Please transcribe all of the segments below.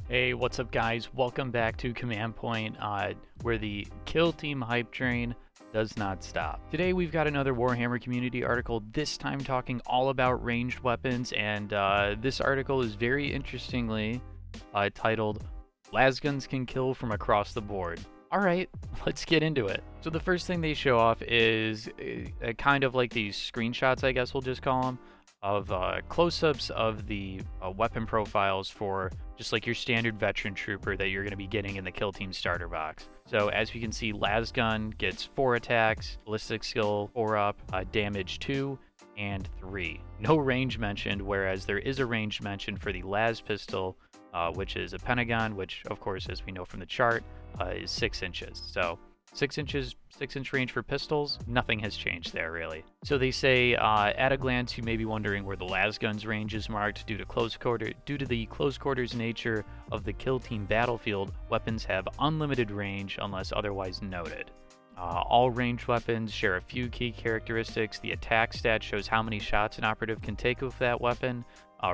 Hey, what's up, guys? Welcome back to Command Point, where the Kill Team hype train does not stop. Today, we've got another Warhammer community article, this time talking all about ranged weapons, and this article is very interestingly titled, Lasguns Can Kill from Across the Board. Alright, let's get into it. So the first thing they show off is kind of like these screenshots, I guess we'll just call them, of close-ups of the weapon profiles for just like your standard veteran trooper that you're going to be getting in the Kill Team starter box. So as you can see, Lasgun gets 4 attacks, ballistic skill 4 up, damage 2, and 3. No range mentioned, whereas there is a range mentioned for the Las pistol, which is a Pentagon, which of course, as we know from the chart, is 6 inches. So 6 inches, 6-inch range for pistols, nothing has changed there really. So they say, at a glance, you may be wondering where the Lasgun's range is marked due to the close quarters nature of the Kill Team battlefield. Weapons have unlimited range unless otherwise noted. All ranged weapons share a few key characteristics. The attack stat shows how many shots an operative can take with that weapon.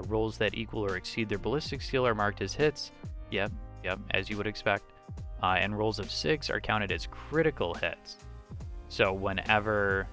Rolls that equal or exceed their ballistic skill are marked as hits. Yep, as you would expect. And rolls of 6 are counted as critical hits. So whenever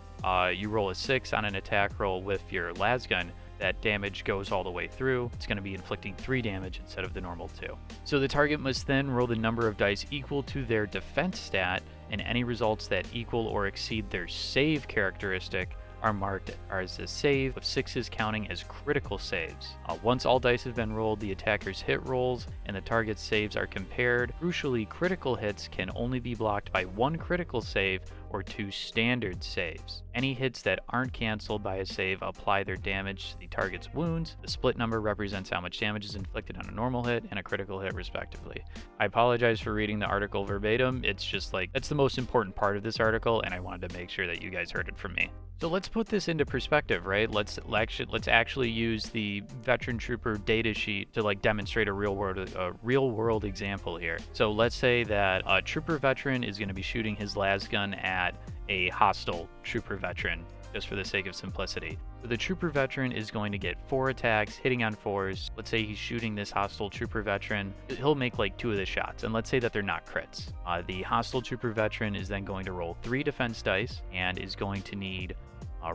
you roll a 6 on an attack roll with your Lasgun, that damage goes all the way through. It's going to be inflicting 3 damage instead of the normal 2. So the target must then roll the number of dice equal to their defense stat, and any results that equal or exceed their save characteristic are marked as a save, with 6s counting as critical saves. Once all dice have been rolled, the attacker's hit rolls and the target's saves are compared. Crucially, critical hits can only be blocked by 1 critical save or 2 standard saves. Any hits that aren't canceled by a save apply their damage to the target's wounds. The split number represents how much damage is inflicted on a normal hit and a critical hit respectively. I apologize for reading the article verbatim. It's just like, that's the most important part of this article, and I wanted to make sure that you guys heard it from me. So let's put this into perspective, right? Let's actually use the veteran trooper data sheet to like demonstrate a real world example here. So let's say that a trooper veteran is going to be shooting his Lasgun at a hostile trooper veteran, just for the sake of simplicity. So the trooper veteran is going to get 4 attacks, hitting on 4s. Let's say he's shooting this hostile trooper veteran. He'll make like 2 of the shots, and let's say that they're not crits. The hostile trooper veteran is then going to roll 3 defense dice and is going to need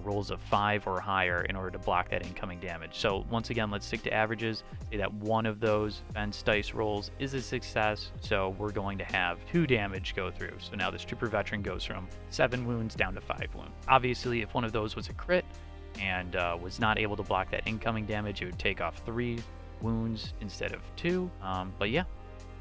rolls of 5 or higher in order to block that incoming damage. So once again, let's stick to averages. Say that one of those defense dice rolls is a success, so we're going to have 2 damage go through. So now this trooper veteran goes from 7 wounds down to 5 wounds. Obviously, if one of those was a crit and was not able to block that incoming damage, it would take off 3 wounds instead of 2. But yeah,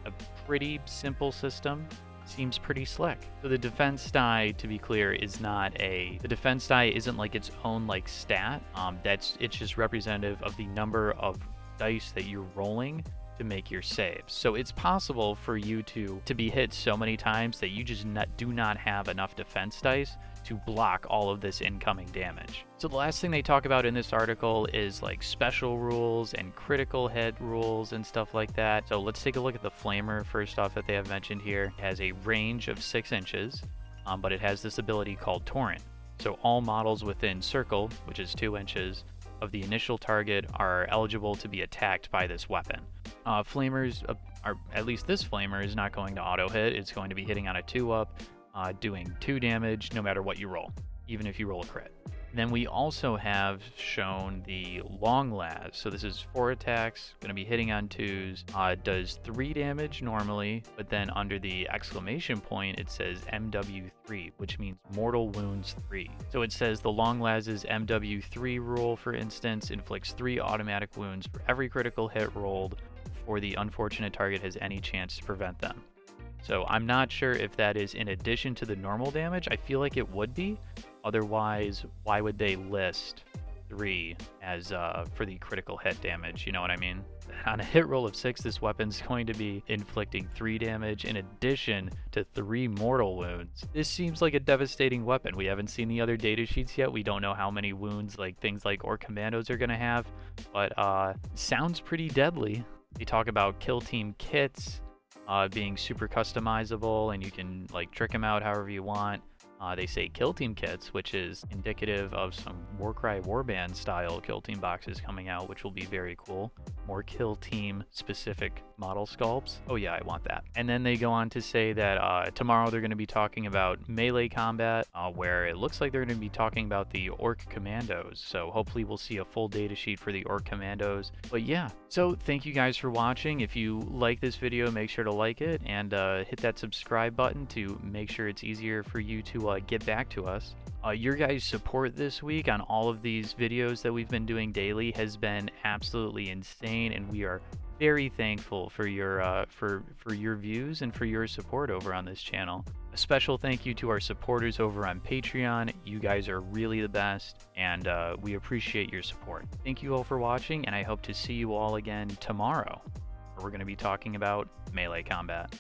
a pretty simple system. Seems pretty slick. So the defense die, to be clear, is not the defense die isn't like its own like stat. It's just representative of the number of dice that you're rolling to make your saves. So it's possible for you to be hit so many times that you just do not have enough defense dice to block all of this incoming damage. So the last thing they talk about in this article is like special rules and critical hit rules and stuff like that. So let's take a look at the Flamer first off that they have mentioned here. It has a range of 6 inches, but it has this ability called Torrent. So all models within circle, which is 2 inches, of the initial target are eligible to be attacked by this weapon. Flamers, are at least this Flamer, is not going to auto hit. It's going to be hitting on a 2-up, doing 2 damage no matter what you roll, even if you roll a crit. Then we also have shown the Long Las. So this is 4 attacks, going to be hitting on 2s, does 3 damage normally, but then under the exclamation point it says MW3, which means Mortal Wounds 3. So it says the Long Las's MW3 rule, for instance, inflicts 3 automatic wounds for every critical hit rolled before the unfortunate target has any chance to prevent them. So I'm not sure if that is in addition to the normal damage. I feel like it would be. Otherwise, why would they list 3 as for the critical hit damage? You know what I mean? On a hit roll of 6, this weapon's going to be inflicting 3 damage in addition to 3 mortal wounds. This seems like a devastating weapon. We haven't seen the other data sheets yet. We don't know how many wounds like things like Orc Commandos are going to have, but sounds pretty deadly. They talk about Kill Team kits being super customizable, and you can like trick them out however you want. They say Kill Team kits, which is indicative of some Warcry Warband style Kill Team boxes coming out, which will be very cool. more kill team specific model sculpts. Oh yeah, I want that. And then they go on to say that tomorrow they're going to be talking about melee combat, where it looks like they're going to be talking about the Orc Commandos. So hopefully we'll see a full data sheet for the Orc Commandos. But yeah, so thank you guys for watching. If you like this video, make sure to like it and hit that subscribe button to make sure it's easier for you to get back to us. Your guys' support this week on all of these videos that we've been doing daily has been absolutely insane, and we are very thankful for your views and for your support over on this channel. A special thank you to our supporters over on Patreon. You guys are really the best, and we appreciate your support. Thank you all for watching, and I hope to see you all again tomorrow, where we're going to be talking about melee combat.